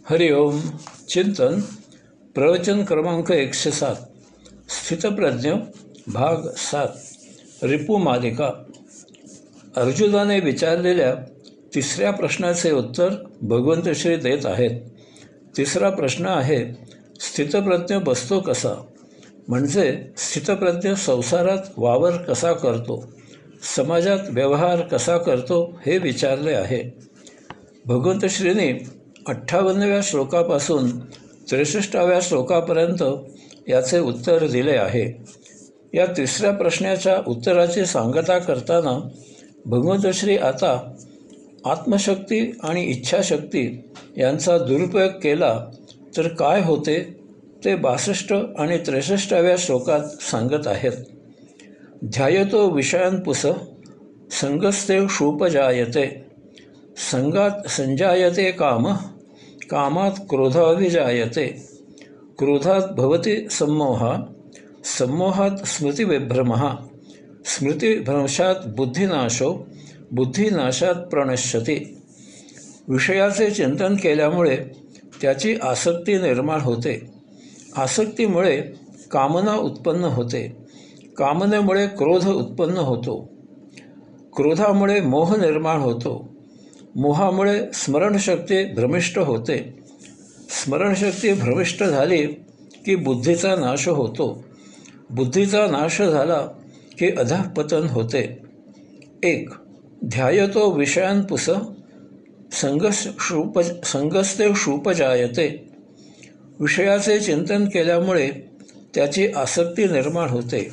हरि ओम. चिंतन प्रवचन क्रमांक 107 स्थितप्रज्ञ भाग 7 रिपू मालिका. अर्जुनाने विचारलेल्या तिसऱ्या प्रश्नाचे उत्तर भगवंत श्री देत आहेत. तिसरा प्रश्न आहे, स्थितप्रज्ञ बसतो कसा, म्हणजे स्थितप्रज्ञ संसारात वावर कसा करतो, समाजात व्यवहार कसा करतो हे विचारले आहे. भगवंत श्रीने 58व्या श्लोकापासून 63व्या श्लोकापर्यंत याचे उत्तर दिले आहे. या तिसऱ्या प्रश्नाच्या उत्तराची सांगता करताना भगवंत श्री आता आत्मशक्ती आणि इच्छाशक्ती यांचा दुरुपयोग केला तर काय होते ते 62 आणि 63व्या श्लोकात सांगत आहेत. ध्यायतो विषयांपुस संगस्ते क्षुपजायते, संगात संजायते काम, कामात क्रोधाभिजायते, क्रोधात भवति सम्मोहा, सम्मोहात स्मृतिविभ्रमः, स्मृतिभ्रंशात बुद्धिनाशो, बुद्धिनाशात प्रणश्यति. विषयाचे चिंतन केल्यामुळे त्याची आसक्ती निर्माण होते. आसक्तीमुळे कामना उत्पन्न होते. कामनेमुळे क्रोध उत्पन्न होतो. क्रोधामुळे मोह निर्माण होतो. मोहामुळे स्मरणशक्ती भ्रमिष्ट होते. स्मरणशक्ती भ्रमिष्ट झाली की बुद्धीचा नाश होतो. बुद्धीचा नाश झाला की अधःपतन होते. 1. ध्यायतो विषयांपुस संगस्ते क्षुपजायते. विषयाचे चिंतन केल्यामुळे त्याची आसक्ती निर्माण होते.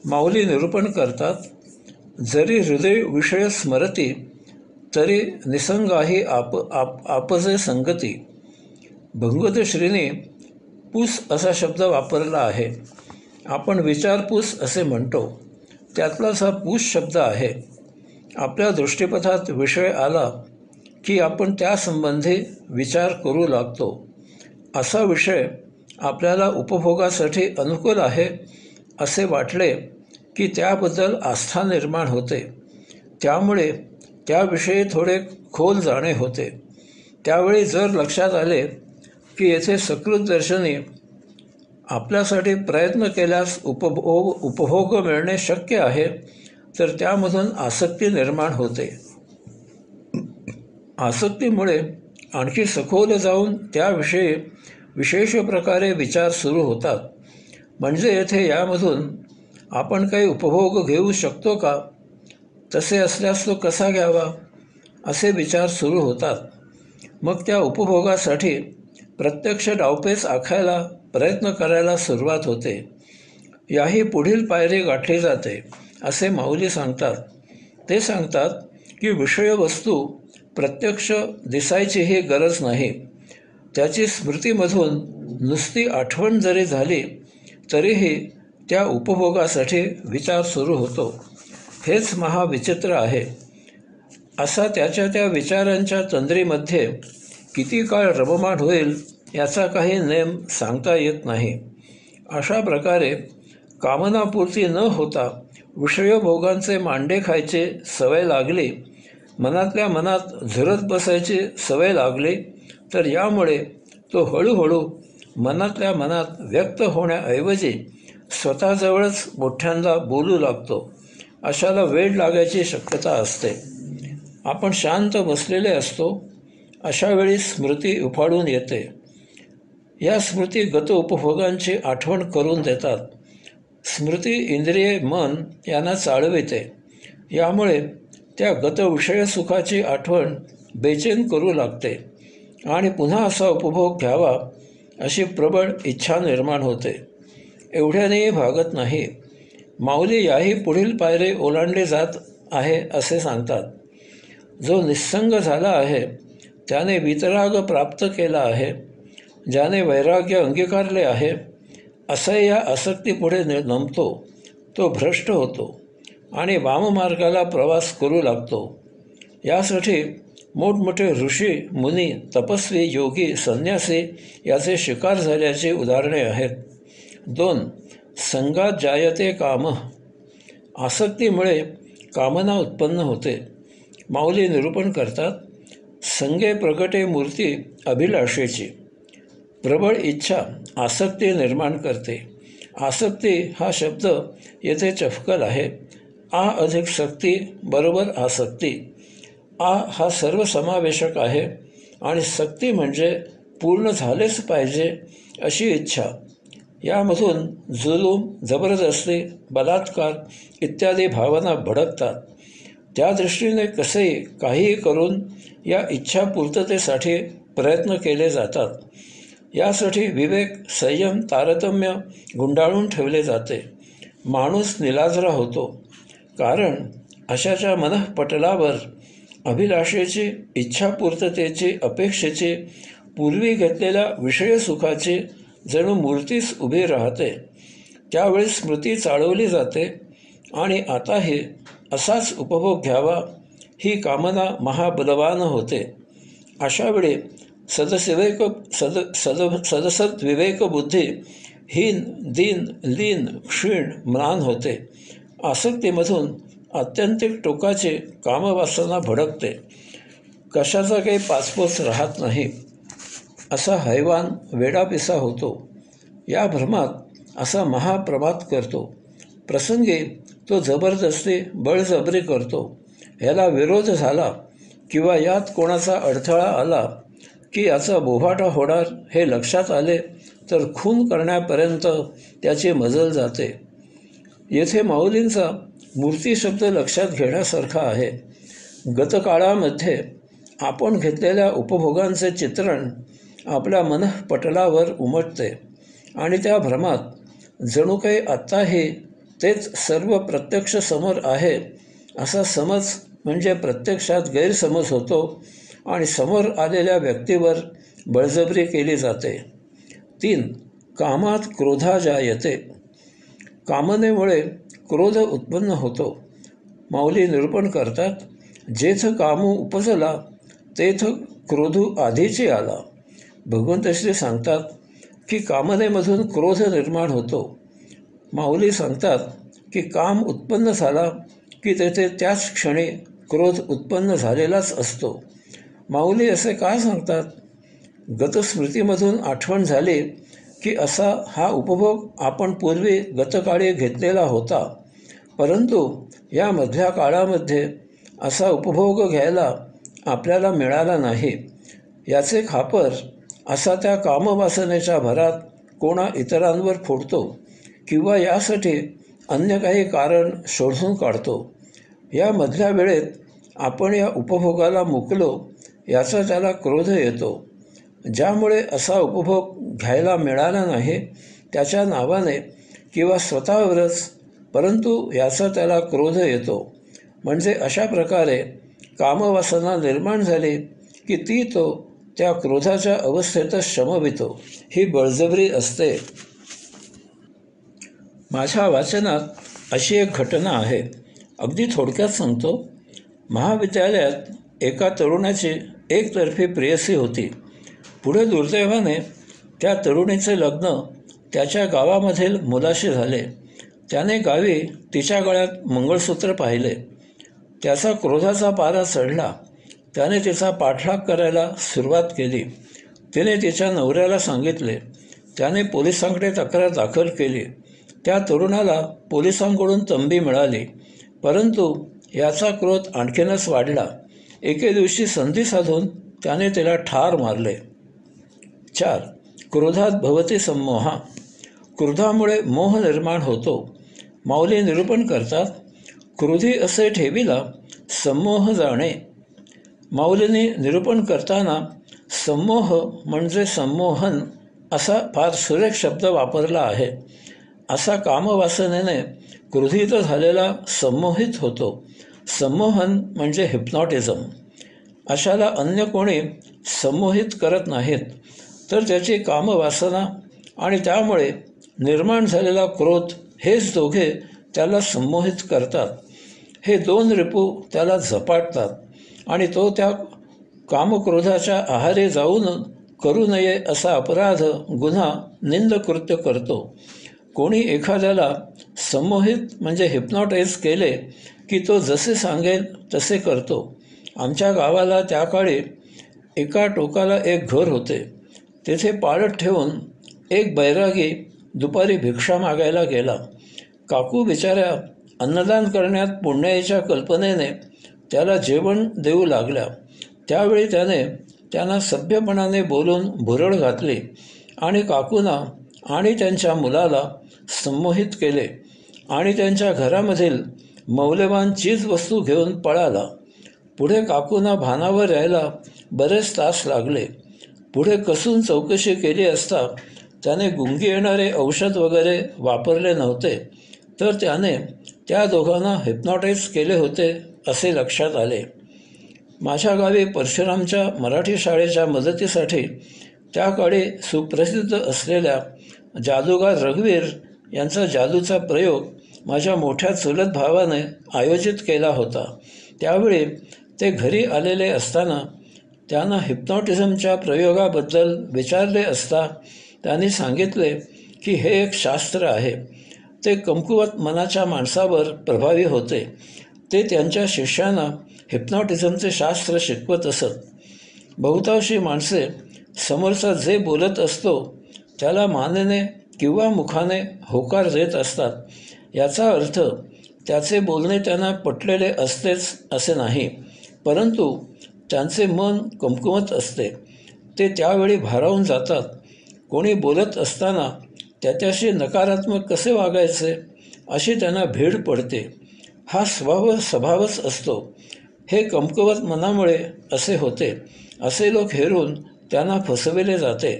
माऊली निरूपण करतात, जरी हृदय विषय स्मरती, तरी निसंगाही आपजे संगती. भगवंत श्रीने पूस असा शब्द वापरला आहे. आपण विचारपूस असे म्हणतो, त्यातलाच हा पूस शब्द आहे. आपल्या दृष्टीपथात विषय आला की आपण त्यासंबंधी विचार करू लागतो. असा विषय आपल्याला उपभोगासाठी अनुकूल आहे असे वाटले की त्याबद्दल आस्था निर्माण होते. त्यामुळे त्याविषयी थोडे खोल जाणे होते. त्यावेळी जर लक्षात आले की येथे सकृत दर्शनी आपल्यासाठी प्रयत्न केल्यास उपभोग मिळणे शक्य आहे, तर त्यामधून आसक्ती निर्माण होते. आसक्तीमुळे आणखी सखोल जाऊन त्याविषयी विशेष प्रकारे विचार सुरू होतात. म्हणजे येथे यामधून आपण काही उपभोग घेऊ शकतो का, तसे असल्यास तो कसा घ्यावा, असे विचार सुरू होतात. मग त्या उपभोगासाठी प्रत्यक्ष डावपेच आखायला प्रयत्न करायला सुरुवात होते. याही पुढील पायरी गाठली जाते असे माऊली सांगतात. ते सांगतात की विषयवस्तू प्रत्यक्ष दिसायचीही गरज नाही. त्याची स्मृतीमधून नुसती आठवण जरी झाली तरीही त्या उपभोगासाठी विचार सुरू होतो. हेच महाविचित्र आहे. असा त्या विचारांच्या तंद्रीमध्ये किती काळ रममाण होईल याचा काही नेम सांगता येत नाही. अशा प्रकारे कामनापूर्ती न होता विषयभोगांचे मांडे खायचे सवय लागली, मनातल्या मनात झुरत बसायची सवय लागली, तर यामुळे तो हळूहळू मनातल्या मनात व्यक्त होण्याऐवजी स्वतःजवळच मोठ्यांदा बोलू लागतो. अशाला वेळ लागायची शक्यता असते. आपण शांत बसलेले असतो. अशावेळी स्मृती उफाळून येते. या स्मृती गत उपभोगांची आठवण करून देतात. स्मृती इंद्रिये मन यांना चाळविते. यामुळे त्या गत विषयसुखाची आठवण बेचैन करू लागते आणि पुन्हा असा उपभोग घ्यावा अशी प्रबळ इच्छा निर्माण होते. एवढ्यानेही भागत नाही. माऊली याही पुढील पायरी ओलांडली जात आहे असे सांगतात. जो निस्संग झाला आहे, त्याने वितराग प्राप्त केला आहे, ज्याने वैराग्य अंगीकारले आहे, असे या आसक्तीपुढे नमतो. तो भ्रष्ट होतो आणि वाममार्गाला प्रवास करू लागतो. यासाठी मोठमोठे ऋषी, मुनी, तपस्वी, योगी, संन्यासी याचे शिकार झाल्याची उदाहरणे आहेत. 2. संगात जायते काम. आसक्तीमुळे कामना उत्पन्न होते. माऊली निरूपण करतात, संगे प्रगटे मूर्ती अभिलाषेची. प्रबळ इच्छा आसक्ती निर्माण करते. आसक्ती हा शब्द येथे चपकल आहे. आ अधिक सक्ती बरोबर आसक्ती. आ हा सर्वसमावेशक आहे आणि सक्ती म्हणजे पूर्ण झालेच पाहिजे अशी इच्छा. यामधून जुलूम, जबरदस्ती, बलात्कार इत्यादी भावना भडकतात. त्या दृष्टीने कसेही काहीही करून या इच्छा पूर्ततेसाठी प्रयत्न केले जातात. यासाठी विवेक, संयम, तारतम्य गुंडाळून ठेवले जाते. माणूस निलाजरा होतो, कारण अशाच्या मनःपटलावर अभिलाषेची, इच्छापूर्ततेची, अपेक्षेची, पूर्वी घेतलेल्या विषयसुखाची जणू मूर्तीच उभी राहते. त्यावेळी स्मृती चाळवली जाते आणि आताही असाच उपभोग घ्यावा ही कामना महाबलवान होते. अशावेळी सदसद विवेकबुद्धी हीन, दीन, लीन, क्षीण, म्लान होते. आसक्तीमधून आत्यंतिक टोकाची कामवासना भडकते. कशाचा काही पाचपोच राहत नाही. असा हैवान वेडापिसा होतो. या भ्रमात असा महाप्रमाद करतो. प्रसंगी तो जबरदस्ती, बळजबरी करतो. याला विरोध झाला किंवा यात कोणाचा अडथळा आला की याचा बोभाटा होणार हे लक्षात आले तर खून करण्यापर्यंत त्याची मजल जाते. येथे माऊलींचा मूर्ती शब्द लक्षात घेण्यासारखा आहे. गतकाळामध्ये आपण घेतलेल्या उपभोगांचे चित्रण आपल्या मनःपटलावर उमटते आणि त्या भ्रमात जणू काही आत्ताही तेच सर्व प्रत्यक्ष समोर आहे असा समज म्हणजे प्रत्यक्षात गैरसमज होतो आणि समोर आलेल्या व्यक्तीवर बळजबरी केली जाते. 3. कामात क्रोधा जायते. कामनेमुळे क्रोध उत्पन्न होतो. माऊली निरूपण करतात, जेथ कामू उपजला तेथ क्रोधू आधीची आला. भगवंत श्री सांगतात की कामनेमधून क्रोध निर्माण होतो. माऊली सांगतात की काम उत्पन्न झाला की तेथे त्याच क्षणी क्रोध उत्पन्न झालेलाच असतो. माऊली असे काय सांगतात? गतस्मृतीमधून आठवण झाली की असा हा उपभोग आपण पूर्वी गतकाळी घेतलेला होता, परंतु या मधल्या काळामध्ये असा उपभोग घ्यायला आपल्याला मिळाला नाही. याचे खापर असा त्या कामवासनेच्या भरात कोणा इतरांवर फोडतो किंवा यासाठी अन्य काही कारण शोधून काढतो. या मधल्या वेळेत आपण या उपभोगाला मुकलो याचा त्याला क्रोध येतो. ज्यामुळे असा उपभोग घ्यायला मिळाला नाही त्याच्या नावाने किंवा स्वतःवरच, परंतु याचा त्याला क्रोध येतो. म्हणजे अशा प्रकारे कामवासना निर्माण झाली की ती तो त्या क्रोधाच्या अवस्थेतच शमवितो. ही बळजबरी असते. माझ्या वाचनात अशी एक घटना आहे. अगदी थोडक्यात सांगतो. महाविद्यालयात एका तरुणाची एकतर्फी प्रेयसी होती. पुढे दुर्दैवाने त्या तरुणीचे लग्न त्याच्या गावामधील मुलाशी झाले. त्याने गावी तिच्या गळ्यात मंगळसूत्र पाहिले. त्याचा क्रोधाचा पारा चढला. त्याने तिचा पाठलाग करायला सुरुवात केली. तिने तिच्या नवऱ्याला सांगितले. त्याने पोलिसांकडे तक्रार दाखल केली. त्या तरुणाला पोलिसांकडून तंबी मिळाली, परंतु याचा क्रोध आणखीनच वाढला. एके दिवशी संधी साधून त्याने तिला ठार मारले. 4. क्रोधात भवती संमोहा. क्रोधामुळे मोह निर्माण होतो. माऊली निरूपण करतात, क्रोधी असे ठेविला संमोह जाणे. माऊलींनी निरूपण करताना संमोह म्हणजे संमोहन असा फार सुरेख शब्द वापरला आहे. असा कामवासनेने क्रोधित झालेला संमोहित होतो. संमोहन म्हणजे हिप्नॉटिझम. अशाला अन्य कोणी संमोहित करत नाहीत, तर त्याची कामवासना आणि त्यामुळे निर्माण झालेला क्रोध हेच दोघे त्याला संमोहित करतात. हे दोन रिपू त्याला झपाटतात आणि तो त्या कामक्रोधाच्या आहारी जाऊन करू नये असा अपराध, गुन्हा, निंदकृत्य करतो. कोणी एखाद्याला संमोहित म्हणजे हिप्नॉटाईज केले की तो जसे सांगेल तसे करतो. आमच्या गावाला त्या काळी एका टोकाला एक घर होते. तेथे पाळत ठेवून एक बैरागी दुपारी भिक्षा मागायला गेला. काकू बिचाऱ्या अन्नदान करण्यात पुण्याईच्या कल्पनेने त्याला जेवण देऊ लागल्या. त्यावेळी त्याने त्यांना सभ्यपणाने बोलून भुरळ घातली आणि काकूंना आणि त्यांच्या मुलाला संमोहित केले आणि त्यांच्या घरामधील मौल्यवान चीजवस्तू घेऊन पळाला. पुढे काकूंना भानावर यायला बरेच तास लागले. पुढे कसून चौकशी केली असता त्याने गुंगी येणारे औषध वगैरे वापरले नव्हते, तर त्याने त्या दोघांना हिप्नॉटाईज केले होते असे लक्षात आले. माझ्या गावी परशुरामच्या मराठी शाळेच्या मदतीसाठी त्या काळी सुप्रसिद्ध असलेल्या जादूगार रघुवीर यांचा जादूचा प्रयोग माझ्या मोठ्या चुलत भावाने आयोजित केला होता. त्यावेळी ते घरी आलेले असताना त्यांना हिप्नॉटिझमच्या प्रयोगाबद्दल विचारले असता त्यांनी सांगितले की हे एक शास्त्र आहे. ते कमकुवत मनाच्या माणसावर प्रभावी होते. ते त्यांच्या शिष्यांना हिप्नॉटिझमचे शास्त्र शिकवत असत. बहुतांशी माणसे समोरचा जे बोलत असतो त्याला मानेने किंवा मुखाने होकार देत असतात. याचा अर्थ त्याचे बोलणे त्यांना पटलेले असतेच असे नाही, परंतु त्यांचे मन कमकुवत असते. ते त्यावेळी भारावून जातात. कोणी बोलत असताना त्याच्याशी नकारात्मक कसे वागायचे अशी त्यांना भीड पडते. हा स्वभावच असतो. हे कमकुवत मनामुळे असे होते असे लोक हेरून त्यांना फसविले जाते.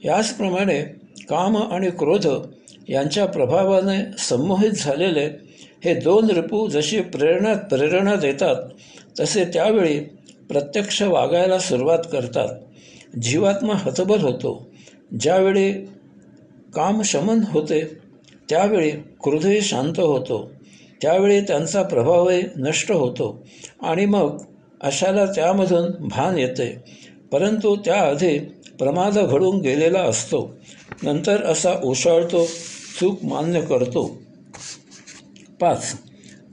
याचप्रमाणे काम आणि क्रोध यांच्या प्रभावाने संमोहित झालेले हे दोन रिपू जशी प्रेरणा देतात तसे त्यावेळी प्रत्यक्ष वागायला सुरुवात करतात. जीवात्मा हतबल होतो. ज्यावेळी काम शमन होते त्यावेळी क्रोधही शांत होतो. त्यावेळी त्यांचा प्रभावही नष्ट होतो आणि मग अशाला त्यामधून भान येते, परंतु त्याआधी प्रमाद घडून गेलेला असतो. नंतर असा ओशाळतो, चूक मान्य करतो. 5.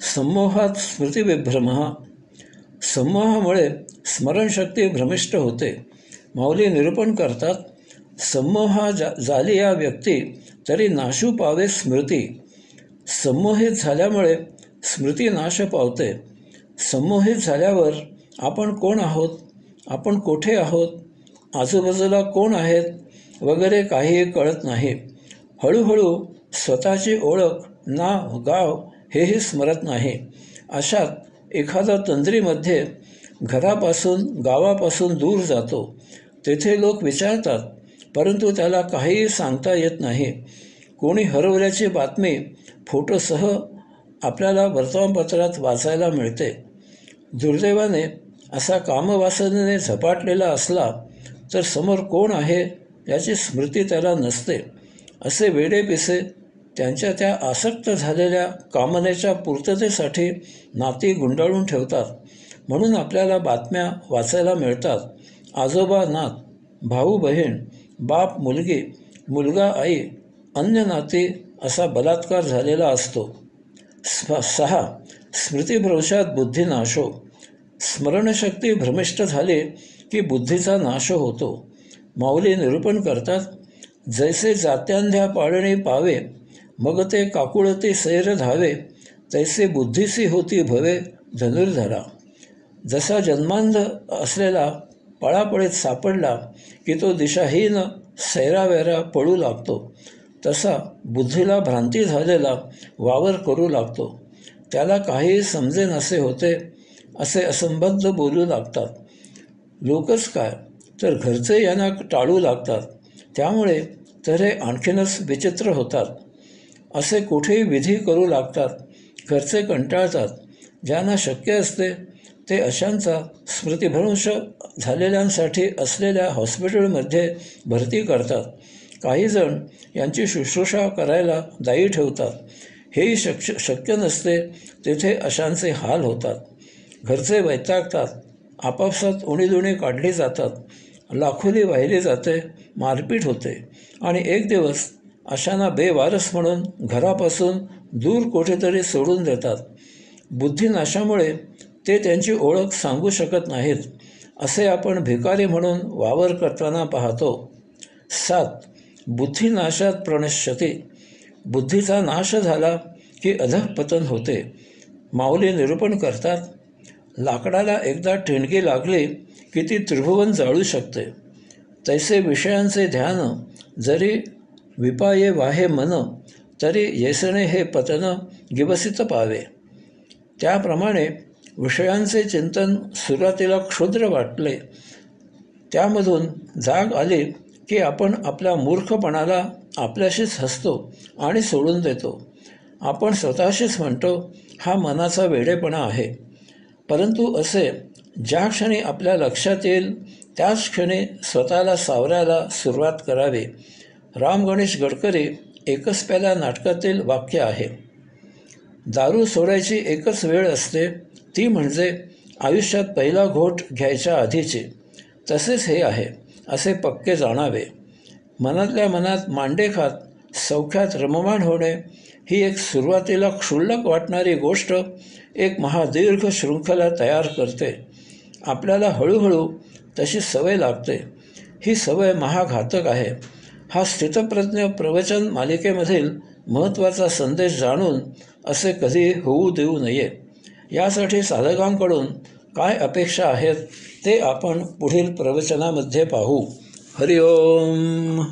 संमोहात स्मृतिविभ्रम. संमोहामुळे स्मरणशक्ती भ्रमिष्ट होते. माऊली निरूपण करतात, संमोहा झाली या व्यक्ती तरी नाशू पावे स्मृती. संमोहित झाल्यामुळे स्मृती नाश पावते. संमोहित झाल्यावर आपण कोण आहोत, आपण कोठे आहोत, आजूबाजूला कोण आहेत वगैरे काहीही कळत नाही. हळूहळू स्वतःची ओळख, नाव, गाव हेही स्मरत नाही. अशात एखादा तंद्रीमध्ये घरापासून गावापासून दूर जातो. तेथे लोक विचारतात, परंतु त्याला काहीही सांगता येत नाही. कोणी हरवल्याची बातमी फोटोसह आपल्याला वर्तमानपत्रात वाचायला मिळते. दुर्दैवाने असा कामवासनेने झपाटलेला असला तर समोर कोण आहे याची स्मृती त्याला नसते. असे वेडेपिसे त्यांच्या त्या आसक्त झालेल्या कामनेच्या पूर्ततेसाठी नाती गुंडाळून ठेवतात. म्हणून आपल्याला बातम्या वाचायला मिळतात. आजोबा नात, भाऊ बहीण, बाप मुलगी, मुलगा आई, अन्य नाती असा बलात्कार झालेला असतो. 6. स्मृतिभ्रंशात बुद्धिनाशो. स्मरणशक्ती भ्रमिष्ट झाली की बुद्धीचा नाश होतो. माऊली निरूपण करतात, जैसे जात्यांध्या पाळणे पावे, मग ते काकुळती सैर धावे, तैसे बुद्धीसी होती भवे धनुर्धरा. जसा जन्मांध असलेला पळापळीत सापडला की तो दिशाहीन सैरावैरा पळू लागतो, तसा बुद्धीला भ्रांती झालेला वावर करू लागतो. त्याला काहीही समजेनासे होते, असे असंबद्ध बोलू लागतात. लोकच काय तर घरचे यांना टाळू लागतात. त्यामुळे तर हे आणखीनच विचित्र होतात. असे कुठेही विधी करू लागतात. घरचे कंटाळतात. ज्यांना शक्य असते ते अशांचा स्मृतिभ्रंश झालेल्यांसाठी असलेल्या हॉस्पिटलमध्ये भरती करतात. काहीजण यांची शुश्रूषा करायला दायी ठेवतात. हेही शक्य नसते तेथे अशांचे हाल होतात. घरचे वैतागतात. आपापसात उणीदुणी काढली जातात. लाखोली वाहिली जाते. मारपीट होते आणि एक दिवस अशांना बेवारस म्हणून घरापासून दूर कुठेतरी सोडून देतात. बुद्धिनाशामुळे ते त्यांची ओळख सांगू शकत नाहीत. असे आपण भिकारी म्हणून वावर करताना पाहतो. 7. बुद्धिनाशात प्रणश्यते. बुद्धीचा नाश झाला की अधःपतन होते. माऊली निरूपण करतात, लाकडाला एकदा ठिणगी लागली की ती त्रिभुवन जाळू शकते. तैसे विषयांचे ध्यान जरी विपाये वाहे मन, तरी येसणे हे पतन गिवसित पावे. त्याप्रमाणे विषयांचे चिंतन सुरुवातीला क्षुद्र वाटले, त्यामधून जाग आली की आपण आपल्या मूर्खपणाला आपल्याशीच हसतो आणि सोडून देतो. आपण स्वतःशीच म्हणतो, हा मनाचा वेडेपणा आहे. परंतु असे ज्या क्षणी आपल्या लक्षात येईल त्याच क्षणी स्वतःला सावरायला सुरुवात करावी. राम गणेश गडकरी एकच प्याला नाटकातील वाक्य आहे. दारू सोडायची एकच वेळ असते, ती म्हणजे आयुष्यात पहिला घोट घ्यायच्या आधीची. तसेच हे आहे असे पक्के जाणावे. मनातल्या मनात मांडे खात सौख्यात रममाण होणे ही एक सुरुवातीला क्षुल्लक वाटणारी गोष्ट एक महादीर्घ शृंखला तयार करते. आपल्याला हळूहळू तशी सवय लागते. ही सवय महाघातक आहे. हा स्थितप्रज्ञ प्रवचन मालिकेमधील महत्त्वाचा संदेश जाणून असे कधी होऊ देऊ नये. यासाठी साधकांकडून काय अपेक्षा आहेत ते आपण पुढील प्रवचनामध्ये पाहू. हरिओम.